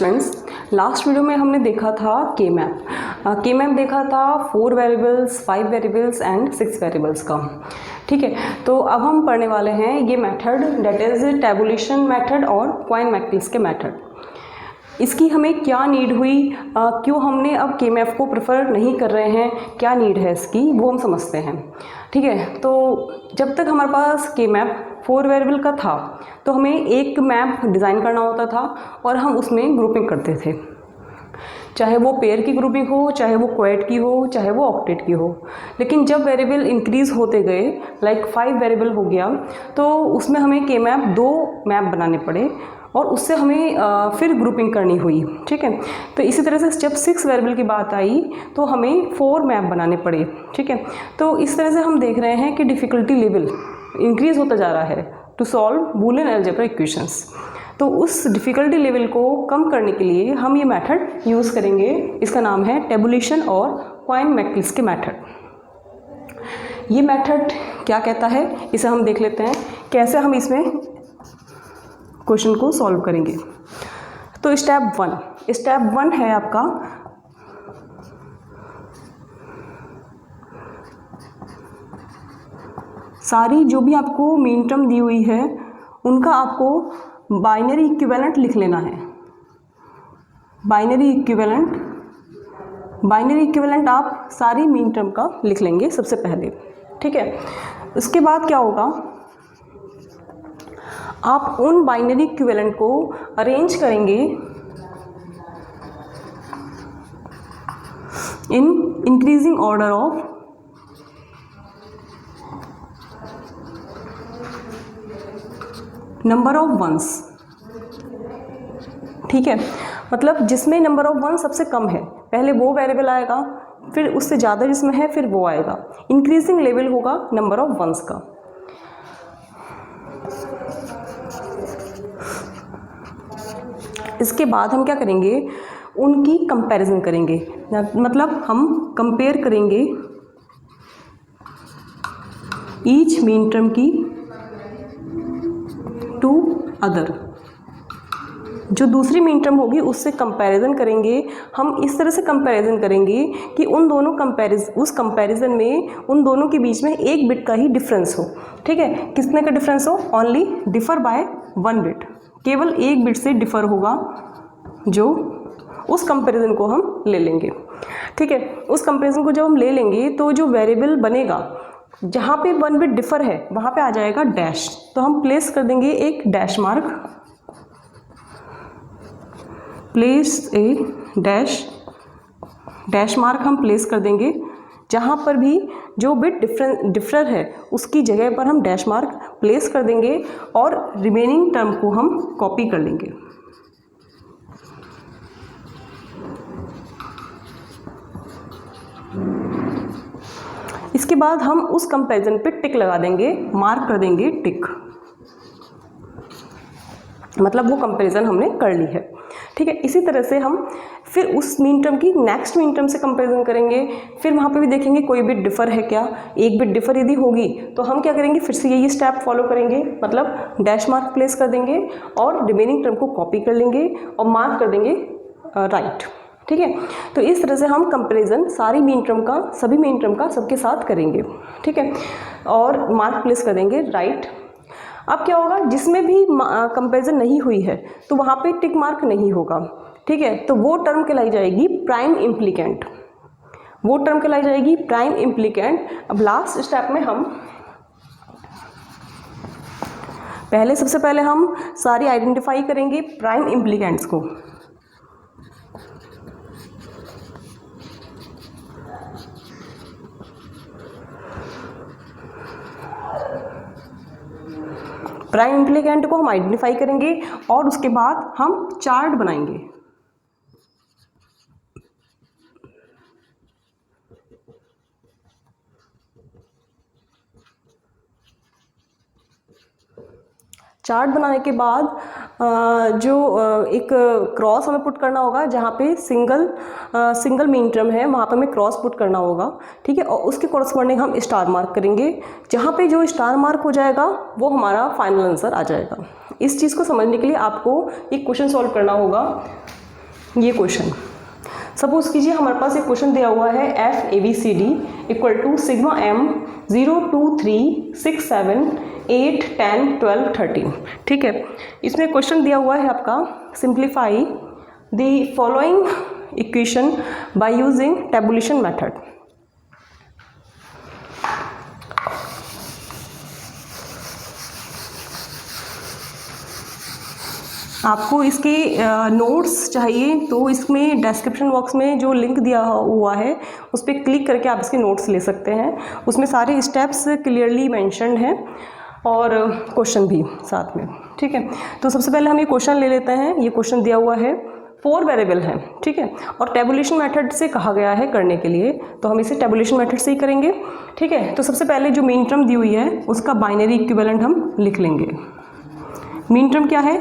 Students, last video में हमने देखा था के मैप देखा था 4 वेरिएबल्स, 5 वेरिएबल्स एंड 6 वेरिएबल्स का। ठीक है, तो अब हम पढ़ने वाले हैं ये method, that is tabulation method और क्वाइन मैकलिस के मेथड। इसकी हमें क्या नीड हुई, क्यों हमने अब के मैप को प्रेफर नहीं कर रहे हैं, क्या नीड है इसकी, वो हम समझते हैं। ठीक है, तो जब तक हमारे पास के मैप 4 वेरिएबल का था तो हमें एक मैप डिज़ाइन करना होता था और हम उसमें ग्रुपिंग करते थे, चाहे वो पेयर की ग्रुपिंग हो, चाहे वो क्वाड की हो, चाहे वो ऑक्टेट की हो। लेकिन जब वेरिएबल इंक्रीज़ होते गए, लाइक 5 वेरिएबल हो गया, तो उसमें हमें के मैप 2 मैप बनाने पड़े और उससे हमें फिर ग्रुपिंग करनी हुई। ठीक है, तो इसी तरह से जब 6 वेरिएबल की बात आई तो हमें 4 मैप बनाने पड़े। ठीक है, तो इस तरह से हम देख रहे हैं कि डिफ़िकल्टी लेवल इंक्रीज़ होता जा रहा है to solve Boolean algebra equations. तो उस डिफ़िकल्टी लेवल को कम करने के लिए हम ये मेथड यूज़ करेंगे। इसका नाम है टैबुलेशन और क्वाइन मैकलिस के मेथड। ये मेथड क्या कहता है, इसे हम देख लेते हैं कैसे हम इसमें क्वेश्चन को सॉल्व करेंगे। तो स्टेप वन है आपका सारी जो भी आपको मीन टर्म दी हुई है उनका आपको बाइनरी इक्विवेलेंट लिख लेना है। बाइनरी इक्विवेलेंट आप सारी मीन टर्म का लिख लेंगे सबसे पहले। ठीक है, उसके बाद क्या होगा, आप उन बाइनरी इक्विवेलेंट को अरेंज करेंगे in increasing order of number of ones. ठीक है, मतलब जिसमें नंबर ऑफ वन सबसे कम है पहले वो वेरिएबल आएगा, फिर उससे ज़्यादा जिसमें है फिर वो आएगा। इंक्रीजिंग लेवल होगा नंबर ऑफ वंस का। इसके बाद हम क्या करेंगे, उनकी कंपैरिजन करेंगे, मतलब हम कंपेयर करेंगे ईच मीन टर्म की टू अदर। जो दूसरी मीन टर्म होगी उससे कंपैरिजन करेंगे। हम इस तरह से कंपैरिजन करेंगे कि उन दोनों उस कंपैरिजन में उन दोनों के बीच में 1 बिट का ही डिफरेंस हो। ठीक है, कितने का डिफरेंस हो, ओनली डिफर बाय 1 बिट, केवल 1 बिट से डिफर होगा, जो उस कंपैरिजन को हम ले लेंगे। ठीक है, उस कंपैरिजन को जब हम ले लेंगे तो जो वेरिएबल बनेगा जहाँ पे 1 बिट डिफर है वहाँ पे आ जाएगा डैश, तो हम प्लेस कर देंगे एक dash mark, place a dash mark हम प्लेस कर देंगे। जहाँ पर भी जो बिट डिफर है उसकी जगह पर हम डैश मार्क प्लेस कर देंगे और रिमेनिंग टर्म को हम कॉपी कर लेंगे। इसके बाद हम उस कंपैरिजन पे टिक लगा देंगे, मार्क कर देंगे टिक, मतलब वो कंपैरिजन हमने कर ली है। ठीक है, इसी तरह से हम फिर उस मीन टर्म की नेक्स्ट मीन टर्म से कंपैरिजन करेंगे। फिर वहाँ पे भी देखेंगे कोई बिट डिफर है क्या, 1 बिट डिफर यदि होगी तो हम क्या करेंगे, फिर से यही स्टेप फॉलो करेंगे, मतलब डैश मार्क प्लेस कर देंगे और रिमेनिंग टर्म को कॉपी कर लेंगे और मार्क कर देंगे राइट। ठीक है, तो इस तरह से हम कंपैरिजन सारी मीन टर्म का, सभी मीन टर्म का सबके साथ करेंगे। ठीक है, और मार्क प्लेस कर देंगे राइट। अब क्या होगा, जिसमें भी कंपैरिजन नहीं हुई है तो वहाँ पे टिक मार्क नहीं होगा। ठीक है, तो वो टर्म कहलाई जाएगी प्राइम इम्प्लीकेंट, अब लास्ट स्टेप में हम सबसे पहले हम सारी आइडेंटिफाई करेंगे प्राइम इम्प्लीकेंट्स को। प्राइम इम्प्लीकेंट को हम आइडेंटिफाई करेंगे और उसके बाद हम चार्ट बनाएंगे। चार्ट बनाने के बाद जो एक क्रॉस हमें पुट करना होगा, जहाँ पे सिंगल मीन टर्म है वहाँ पे हमें क्रॉस पुट करना होगा। ठीक है, और उसके कॉरस्पॉन्डिंग हम स्टार मार्क करेंगे। जहाँ पे जो स्टार मार्क हो जाएगा वो हमारा फाइनल आंसर आ जाएगा। इस चीज़ को समझने के लिए आपको एक क्वेश्चन सॉल्व करना होगा। ये क्वेश्चन सपोज कीजिए हमारे पास एक क्वेश्चन दिया हुआ है F A B C D equal to sigma M 0 2 3 6 7 8 10 12 13। ठीक है, इसमें क्वेश्चन दिया हुआ है आपका simplify the following equation by using tabulation method. आपको इसके नोट्स चाहिए तो इसमें डिस्क्रिप्शन बॉक्स में जो लिंक दिया हुआ है उस पर क्लिक करके आप इसके नोट्स ले सकते हैं। उसमें सारे स्टेप्स क्लियरली मेंशन्ड हैं और क्वेश्चन भी साथ में। ठीक है, तो सबसे पहले हम ये क्वेश्चन ले लेते हैं। ये क्वेश्चन दिया हुआ है 4 वेरिएबल हैं। ठीक है, और टेबुलेशन मेथड से कहा गया है करने के लिए, तो हम इसे टेबुलेशन मेथड से ही करेंगे। ठीक है, तो सबसे पहले जो मीन टर्म दी हुई है उसका बाइनरी इक्विवेलेंट हम लिख लेंगे। मीन टर्म क्या है?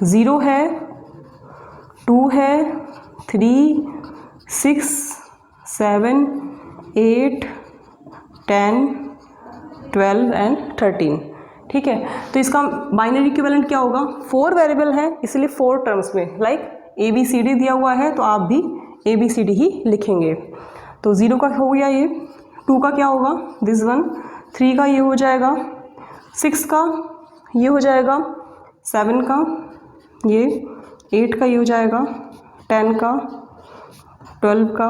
0 है, 2 है, 3 6 7 8 10 12 एंड 13। ठीक है, तो इसका बाइनरी इक्विवेलेंट क्या होगा? 4 वेरिएबल है इसलिए 4 टर्म्स में, like A B C D दिया हुआ है तो आप भी ए बी सी डी ही लिखेंगे। तो 0 का हो गया ये, 2 का क्या होगा? दिस वन, 3 का ये हो जाएगा, 6 का ये हो जाएगा, 7 का ये, 8 का ये हो जाएगा, 10 का, 12 का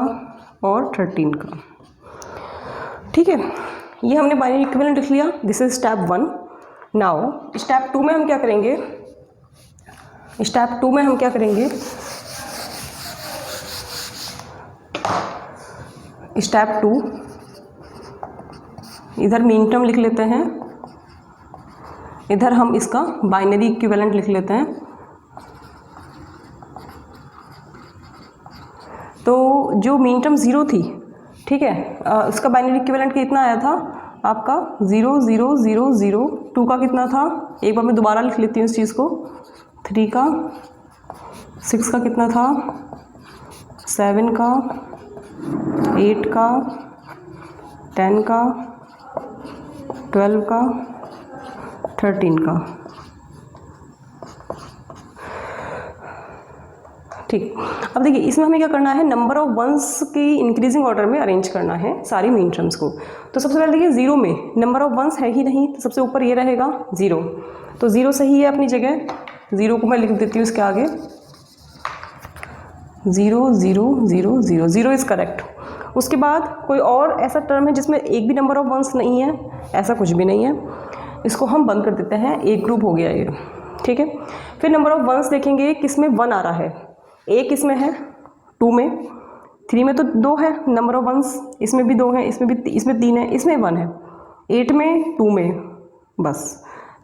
और 13 का। ठीक है, ये हमने बाइनरी इक्विवेलेंट लिख लिया। This is step 1। Now step 2 में हम क्या करेंगे? स्टेप 2 में हम क्या करेंगे? स्टेप 2, इधर मीन टर्म लिख लेते हैं, इधर हम इसका बाइनरी इक्विवेलेंट लिख लेते हैं। तो जो मीन टर्म 0 थी, ठीक है, उसका बाइनरी इक्विवेलेंट कितना आया था आपका? 0 0 0 0। 2 का कितना था? एक बार मैं दोबारा लिख लेती हूँ इस चीज़ को। 3 का, 6 का कितना था? 7 का, 8 का, 10 का, 12 का, 13 का। ठीक, अब देखिए इसमें हमें क्या करना है? नंबर ऑफ वंस की इंक्रीजिंग ऑर्डर में अरेंज करना है सारी मीन टर्म्स को। तो सबसे पहले देखिए 0 में नंबर ऑफ वंस है ही नहीं, तो सबसे ऊपर ये रहेगा 0। तो 0 सही है अपनी जगह, 0 को मैं लिख देती हूँ इसके आगे, 0 0 0 0 0 इज़ करेक्ट। उसके बाद कोई और ऐसा टर्म है जिसमें एक भी नंबर ऑफ वंस नहीं है? ऐसा कुछ भी नहीं है, इसको हम बंद कर देते हैं, एक ग्रुप हो गया ये। ठीक है, फिर नंबर ऑफ वंस देखेंगे किसमें 1 आ रहा है। एक किसमें है? 2 में, 3 में तो 2 है नंबर ऑफ वंस, इसमें भी 2 है, इसमें 3 है, इसमें 1 है, 8 में, 2 में, बस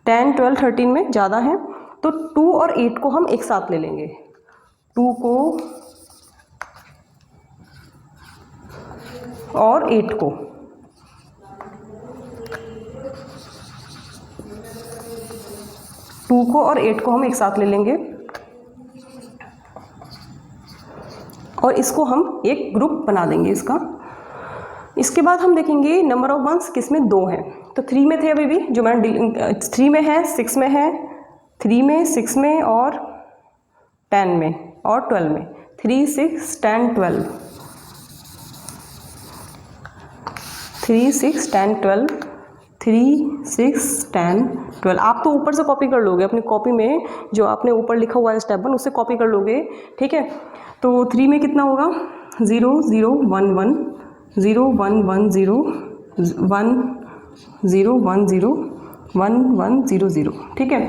10 12 13 में ज़्यादा है। तो 2 और 8 को हम एक साथ ले लेंगे, 2 को और 8 को, टू को और 8 को हम एक साथ ले लेंगे और इसको हम एक ग्रुप बना देंगे इसका। इसके बाद हम देखेंगे नंबर ऑफ वंस किसमें 2 हैं। तो 3 में थे अभी भी, जो मैंने 3 में है, 6 में है, 3 में, 6 में और 10 में और 12 में, 3 6 10 12, 3 6 10 12, 3 6 10 12। आप तो ऊपर से कॉपी कर लोगे अपनी कॉपी में, जो आपने ऊपर लिखा हुआ है स्टेप 1 उससे कॉपी कर लोगे। ठीक है, तो 3 में कितना होगा? 0 0 1 1 0 1 1 0 1 0 1 0 1 1 0 0। ठीक है,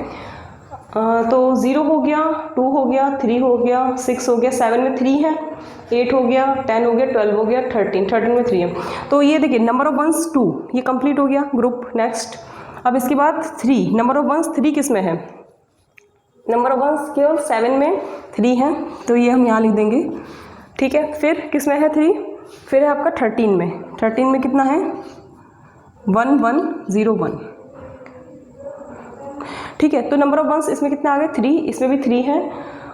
तो 0 हो गया, 2 हो गया, 3 हो गया, 6 हो गया, 7 में 3 है, 8 हो गया, 10 हो गया, 12 हो गया, 13 में 3 है। तो ये देखिए नंबर ऑफ वंस 2, ये कंप्लीट हो गया ग्रुप। नेक्स्ट, अब इसके बाद 3, नंबर ऑफ वंस 3 किस में है? नंबर ऑफ वंस केवल 7 में 3 है, तो ये हम यहाँ लिख देंगे। ठीक है, फिर किस में है 3? फिर है आपका 13 में। 13 में कितना है? 1 1 0 1। ठीक है, तो नंबर ऑफ वंस इसमें कितने आ गए? 3, इसमें भी 3 है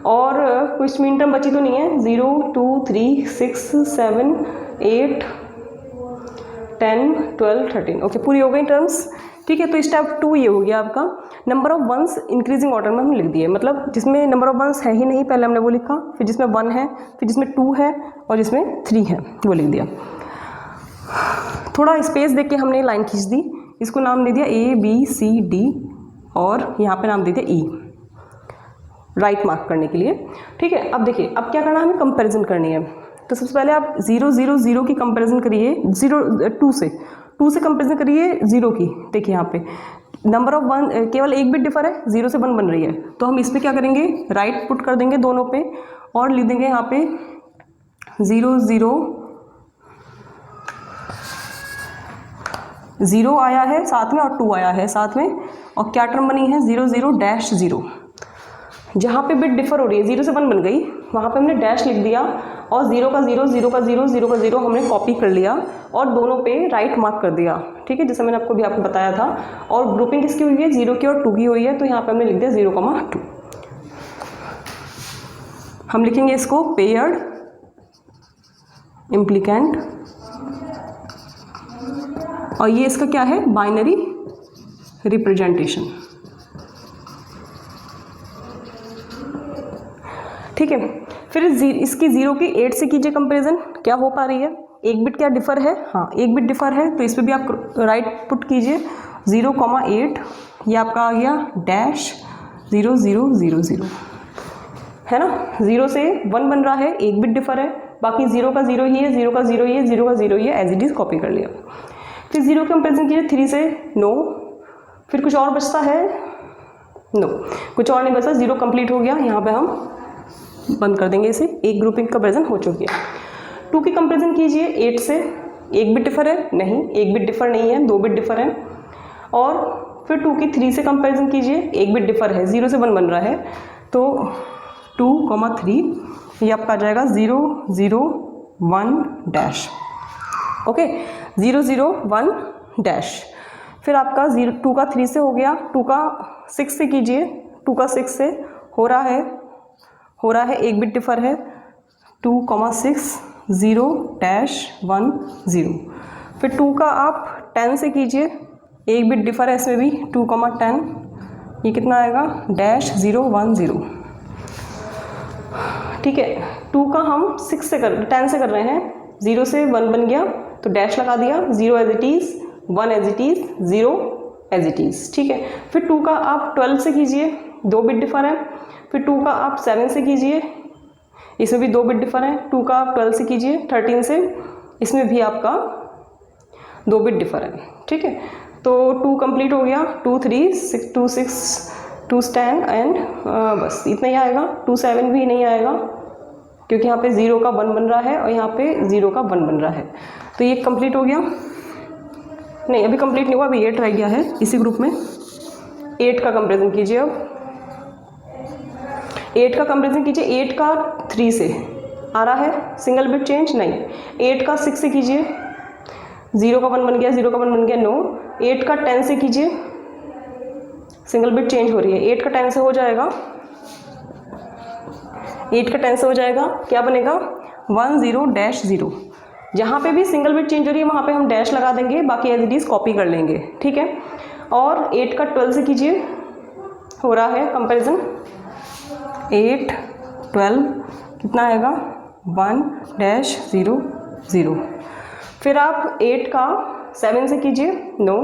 और कुछ मीन टर्म बची तो नहीं है। 0 2 3 6 7 8 10 12 13। ओके, पूरी हो गई टर्म्स। ठीक है। तो स्टेप 2 ये हो गया आपका, number of ones increasing order में हम लिख दिए, मतलब जिसमें नंबर ऑफ वंस है ही नहीं पहले हमने वो लिखा, फिर जिसमें 1 है, फिर जिसमें 2 है और जिसमें 3 है वो लिख दिया। थोड़ा स्पेस देख के हमने लाइन खींच दी, इसको नाम दे दिया ABCD और यहाँ पे नाम दे दिया E, राइट मार्क करने के लिए। ठीक है, अब देखिए अब क्या करना है, हमें कंपैरिजन करनी है। तो सबसे पहले आप 0 0 0 की कंपैरिजन करिए, 2 से कंपैरिजन करिए 0 की। देखिए यहाँ पे नंबर ऑफ 1 केवल एक बिट डिफर है, 0 से 1 बन रही है, तो हम इस पर क्या करेंगे, राइट पुट कर देंगे दोनों पे और लिख देंगे यहाँ पे 0 0 0 आया है साथ में और 2 आया है साथ में, और क्या टर्म बनी है 0 0 डैश 0। जहाँ पे बिट डिफर हो रही है 0 से 1 बन गई, वहाँ पे हमने डैश लिख दिया और 0 का 0 0 का 0 0 का 0 हमने कॉपी कर लिया और दोनों पे राइट मार्क कर दिया। ठीक है, जैसे मैंने आपको बताया था। और ग्रुपिंग किसकी हुई है, 0 की और 2 की हुई है, तो यहाँ पे हमने लिख दिया 0,2। हम लिखेंगे इसको पेयर्ड इम्प्लीकेंट, और ये इसका क्या है, बाइनरी रिप्रेजेंटेशन। ठीक है, फिर इसकी 0 की 8 से कीजिए कंपैरिजन, क्या हो पा रही है, एक बिट क्या डिफर है, हाँ एक बिट डिफर है, तो इस पर भी आप राइट पुट कीजिए 0,8, ये आपका आ गया डैश 0 0 0 0, है ना। 0 से 1 बन रहा है, एक बिट डिफर है, बाकी 0 का 0 ही है, 0 का 0 ही है, 0 का 0 ही है, एज इट इज़ कॉपी कर लिया। फिर 0 कंपेरिजन कीजिए 3 से, नो। फिर कुछ और बचता है, नो कुछ और नहीं बचा, 0 कंप्लीट हो गया, यहाँ पे हम बंद कर देंगे इसे, एक ग्रुपिंग कंपेरिजन हो चुकी है। 2 की कंपेरिजन कीजिए 8 से, एक बिट डिफर है, नहीं एक बिट डिफर नहीं है, 2 बिट डिफर है। और फिर 2 की 3 से कंपेरिजन कीजिए, एक बिट डिफर है, 0 से 1 बन रहा है, तो 2,3 ये आपका आ जाएगा 0 0 1 डैश। Okay, 0 0 1 dash. फिर आपका 2 का 3 से हो गया, 2 का 6 से कीजिए, 2 का 6 से हो रहा है, एक बिट डिफर है, 2,6 0 डैश 1 0। फिर 2 का आप 10 से कीजिए, एक बिट डिफर है इसमें भी, 2,10, ये कितना आएगा डैश 0 1 0। ठीक है, 2 का हम 10 से कर रहे हैं, 0 से 1 बन गया तो डैश लगा दिया, 0 as it is, 1 as it is, 0 as it is. ठीक है, फिर 2 का आप 12 से कीजिए, 2 बिट डिफर है। फिर 2 का आप 7 से कीजिए, इसमें भी 2 बिट डिफर है। 2 का आप 12 से कीजिए, 13 से, इसमें भी आपका 2 बिट डिफर है। ठीक है, तो 2 कंप्लीट हो गया, 2 3 6 2 6 2 10 एंड बस इतना ही आएगा। 2 7 भी नहीं आएगा क्योंकि यहाँ पे 0 का 1 बन रहा है और यहाँ पे 0 का 1 बन रहा है, तो ये कंप्लीट हो गया। नहीं अभी कंप्लीट नहीं हुआ, अभी 8 रह गया है इसी ग्रुप में। 8 का कंपेरिजन कीजिए, अब 8 का कंपेरिजन कीजिए। 8 का 3 से आ रहा है, सिंगल बिट चेंज नहीं। 8 का 6 से कीजिए, 0 का 1 बन गया, 0 का 1 बन गया, नो। 8 का 10 से कीजिए, सिंगल बिट चेंज हो रही है, 8 का 10 से हो जाएगा, 8 का 10 से हो जाएगा, क्या बनेगा 1 0 डैश 0। जहाँ पे भी सिंगल बिट चेंज हो रही है वहाँ पे हम डैश लगा देंगे, बाकी एज इट इज़ कॉपी कर लेंगे। ठीक है, और 8 का 12 से कीजिए, हो रहा है कंपैरिजन, 8 12 कितना आएगा 1 डैश 0 0। फिर आप 8 का 7 से कीजिए, नो।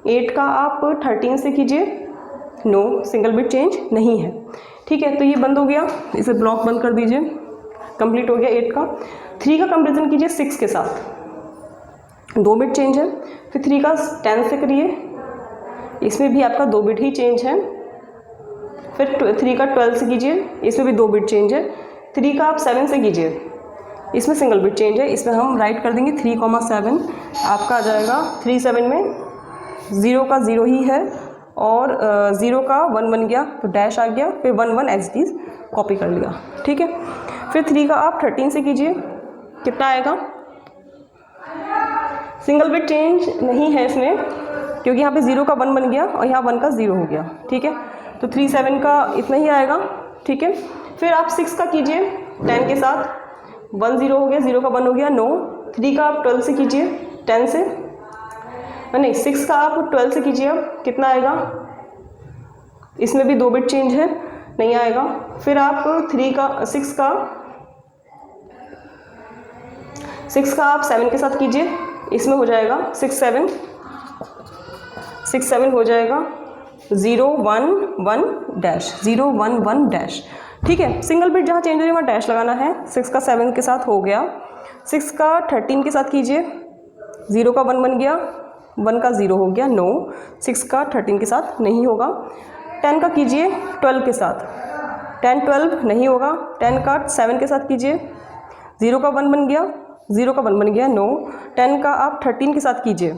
8 का आप 13 से कीजिए, नो, सिंगल बिट चेंज नहीं है। ठीक है, तो ये बंद हो गया, इसे ब्लॉक बंद कर दीजिए, कंप्लीट हो गया 8 का। 3 का कंपेरिजन कीजिए 6 के साथ, 2 बिट चेंज है। फिर 3 का 10 से करिए, इसमें भी आपका 2 बिट ही चेंज है। फिर 3 का 12 से कीजिए, इसमें भी 2 बिट चेंज है। 3 का आप 7 से कीजिए, इसमें सिंगल बिट चेंज है, इसमें हम राइट कर देंगे 3,7, आपका आ जाएगा 3 7 में 0 का 0 ही है और 0 का 1 बन गया तो डैश आ गया, फिर 1 1 एज इट इज़ कॉपी कर लिया। ठीक है, फिर 3 का आप 13 से कीजिए, कितना आएगा, सिंगल बिट चेंज नहीं है इसमें क्योंकि यहाँ पे 0 का 1 बन गया और यहाँ 1 का 0 हो गया। ठीक है, तो 3 7 का इतना ही आएगा। ठीक है, फिर आप 6 का कीजिए 10 के साथ, 1 0 हो गया, 0 का 1 हो गया, नो। 3 का आप 12 से कीजिए, 10 से, नहीं 6 का आप 12 से कीजिए, अब कितना आएगा, इसमें भी 2 बिट चेंज है, नहीं आएगा। फिर आप 6 का आप 7 के साथ कीजिए, इसमें हो जाएगा 6 7 हो जाएगा 0 1 1 डैश 0 1 1 डैश। ठीक है, सिंगल बिट जहाँ चेंज हो रही है वहाँ डैश लगाना है। 6 का 7 के साथ हो गया। 6 का 13 के साथ कीजिए, 0 का 1 बन गया, 1 का 0 हो गया, नो 6 का 13 के साथ नहीं होगा। 10 का कीजिए 12 के साथ, 10 12 नहीं होगा। 10 का 7 के साथ कीजिए, 0 का 1 बन गया, 0 का 1 बन गया, नो। 10 का आप 13 के साथ कीजिए,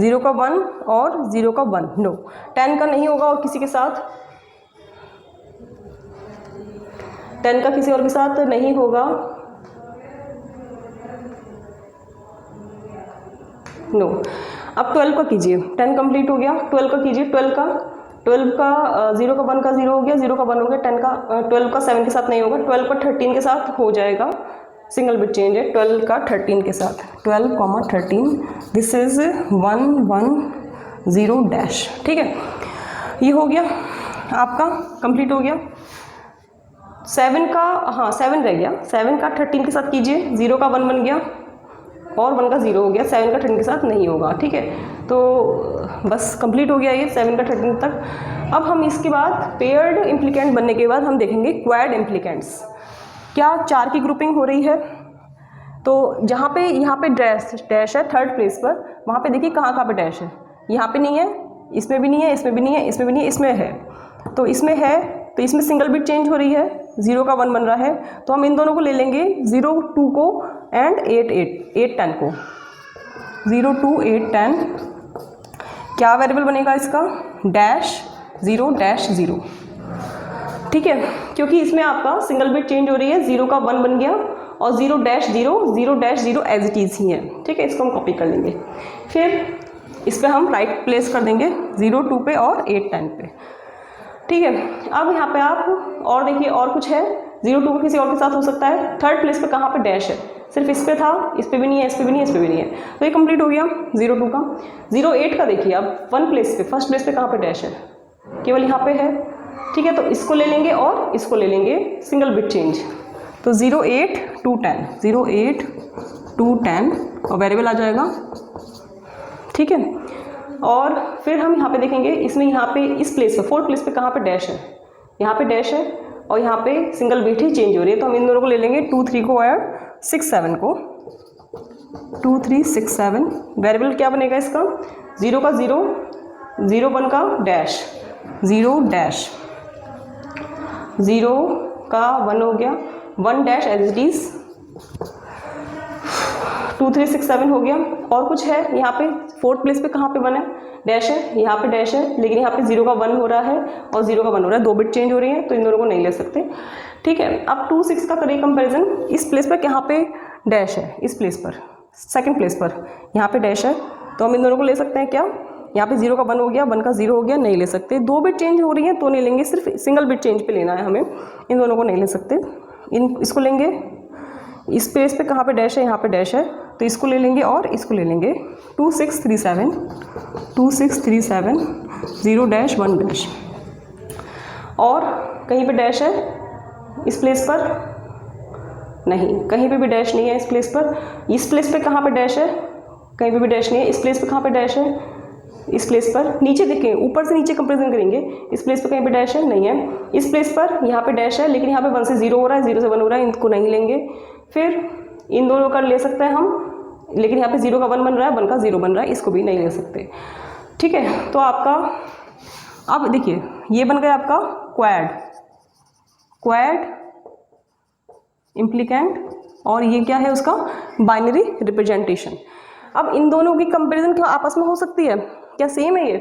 0 का 1 और 0 का 1, नो। 10 का नहीं होगा और किसी के साथ, 10 का किसी और के साथ नहीं होगा, नो। अब 12 का कीजिए, 10 कंप्लीट हो गया, 12 का कीजिए, 12 का 0 का 1 का 0 हो गया, 0 का 1 हो गया। 10 का 12 का 7 के साथ नहीं होगा, 12 का 13 के साथ हो जाएगा, सिंगल बिट चेंज है 12 का 13 के साथ, 12, 13, दिस इज 1 1 0 डैश। ठीक है, ये हो गया आपका, कंप्लीट हो गया। 7 का, हाँ 7 रह गया, 7 का 13 के साथ कीजिए, 0 का 1 बन गया और 1 का 0 हो गया, 7 का 13 के साथ नहीं होगा। ठीक है, तो बस कंप्लीट हो गया ये 7 का 13 तक। अब हम इसके बाद पेयर्ड इम्प्लीकेंट बनने के बाद हम देखेंगे क्वाड इम्प्लीकेंट्स। क्या 4 की ग्रुपिंग हो रही है, तो जहाँ पे यहाँ पे डैश है थर्ड प्लेस पर, वहाँ पे देखिए कहाँ पे डैश है, यहाँ पे नहीं है, इसमें भी नहीं है, इसमें भी नहीं है, इसमें भी नहीं है, इसमें है। तो इसमें है, तो इसमें सिंगल बिट चेंज हो रही है, 0 का 1 बन रहा है, तो हम इन दोनों को ले लेंगे, 0 2 को एंड 8 10 को, 0 2 8 10। क्या वेरिएबल बनेगा इसका, डैश 0 डैश 0। ठीक है, क्योंकि इसमें आपका सिंगल बिट चेंज हो रही है, 0 का 1 बन गया और 0 dash 0 0 dash 0 as it is ही है। ठीक है, इसको हम कॉपी कर लेंगे, फिर इस पर हम राइट प्लेस कर देंगे 0 2 पे और 8 10 पे। ठीक है, अब यहाँ पे आप और देखिए, और कुछ है, 0 2 किसी और के साथ हो सकता है। थर्ड प्लेस पे कहाँ पे डैश है, सिर्फ इस पे था, इस पे भी नहीं है, इस पे भी नहीं है, इस पे भी नहीं है, तो ये कंप्लीट हो गया 0 2 का। 0 8 का देखिए, अब 1 प्लेस पे, फर्स्ट प्लेस पे कहाँ पे डैश है, केवल यहाँ पे है। ठीक है, तो इसको ले लेंगे और इसको ले लेंगे, सिंगल बिट चेंज, तो 0 8 2 10, 0 8 2 10 और वेरिएबल आ जाएगा। ठीक है, और फिर हम यहाँ पे देखेंगे, इसमें यहाँ पे इस प्लेस पे, फोर्थ प्लेस पे कहाँ पे डैश है, यहाँ पे डैश है और यहाँ पे सिंगल बिट ही चेंज हो रही है, तो हम इन दोनों को ले लेंगे, 2 3 को ऐड 6 7 को, 2 3 6 7। वेरिएबल क्या बनेगा इसका, 0 का 0 0 1 का डैश 0 डैश, 0 का 1 हो गया, 1 डैश एज इट इज, 2 3 6 7 हो गया। और कुछ है यहाँ पे, फोर्थ प्लेस पे कहाँ पे 1 है, डैश है, यहाँ पे डैश है, लेकिन यहाँ पे 0 का 1 हो रहा है और 0 का 1 हो रहा है, 2 बिट चेंज हो रही है, तो इन दोनों को नहीं ले सकते। ठीक है, अब 2 6 का करिए कंपैरिजन, इस प्लेस पर कहाँ पे डैश है, इस प्लेस पर, सेकंड प्लेस पर यहाँ पे डैश है, तो हम इन दोनों को ले सकते हैं क्या, यहाँ पे 0 का 1 हो गया, 1 का 0 हो गया, नहीं ले सकते। 2 बिट चेंज हो रही है तो नहीं लेंगे, सिर्फ सिंगल बिट चेंज पे लेना है हमें, इन दोनों को नहीं ले सकते। इसको लेंगे, इस प्लेस पे कहाँ पे डैश है, यहाँ पे डैश है, तो इसको ले लेंगे और इसको ले लेंगे, 2 6 3 7 2 6 3 7 0 डैश 1 डैश। और कहीं पे डैश है इस प्लेस पर, नहीं, कहीं पे भी डैश नहीं है इस प्लेस पर। इस प्लेस पे कहाँ पे डैश है, कहीं पे भी डैश नहीं है। इस प्लेस पे कहाँ पे डैश है, इस प्लेस पर। नीचे देखें, ऊपर से नीचे कंपेरिजन करेंगे, इस प्लेस पे कहीं पे डैश है, नहीं है। इस प्लेस पर यहाँ पे डैश है, लेकिन यहाँ पे 1 से 0 हो रहा है, 0 से 1 हो रहा है, इनको नहीं लेंगे। फिर इन दोनों का ले सकते हैं हम, लेकिन यहाँ पे 0 का 1 बन रहा है, 1 का 0 बन रहा है, इसको भी नहीं ले सकते। ठीक है, तो आपका अब देखिए ये बन गया आपका क्वाड इम्प्लीकेंट, और ये क्या है उसका बाइनरी रिप्रेजेंटेशन। अब इन दोनों की कंपैरिजन क्या आपस में हो सकती है, क्या सेम है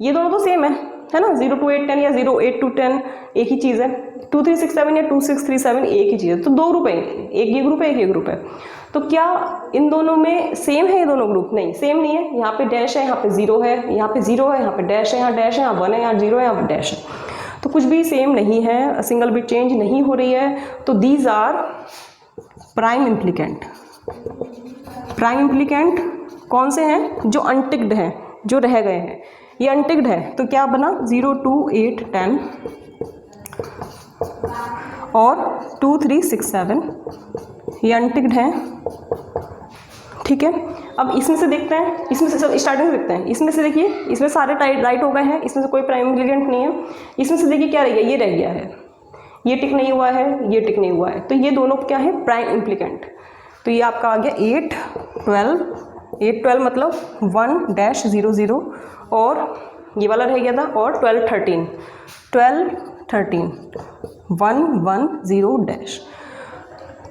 ये दोनों तो सेम है ना, 0 2 8 10 या 0 8 2 10 एक ही चीज़ है, 2 3 6 7 या 2 6 3 7 एक ही चीज़ है, तो 2 ग्रुप है, एक ये ग्रुप है, एक ये ग्रुप है। तो क्या इन दोनों में सेम है ये दोनों ग्रुप, नहीं सेम नहीं है। यहाँ पे डैश है, यहाँ पे 0 है, यहाँ पे 0 है, यहाँ पे डैश है, यहाँ डैश है, यहाँ 1 है, यहाँ 0 है, यहाँ डैश है, तो कुछ भी सेम नहीं है, सिंगल बिट चेंज नहीं हो रही है, तो these are prime implicant. Prime implicant कौन से हैं? जो अनटिक्ड हैं, जो रह गए हैं, ये अनटिक्ड है तो क्या बना 0 2 8 10 और 2 3 6 7, ये अनटिक्ड हैं। ठीक है, अब इसमें से देखते हैं, इसमें से सब स्टार्टिंग से देखते हैं। इसमें से देखिए, इसमें सारे राइट हो गए हैं, इसमें से कोई प्राइम इंग्रेडिएंट नहीं है। इसमें से देखिए क्या रह गया, ये रह गया है, ये टिक नहीं हुआ है, ये टिक नहीं हुआ है, तो ये दोनों क्या है? Prime implicant. तो ये आपका आ गया 8 12, 8 12 मतलब 1-0 0 और ये वाला रह गया था, और 12 13 12 13 1 1 0 डैश।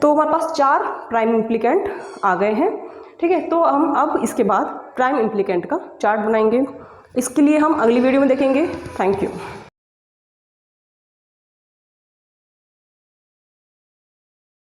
तो हमारे पास 4 प्राइम इम्प्लीकेंट आ गए हैं। ठीक है, तो हम अब इसके बाद प्राइम इम्प्लीकेंट का चार्ट बनाएंगे। इसके लिए हम अगली वीडियो में देखेंगे। Thank you.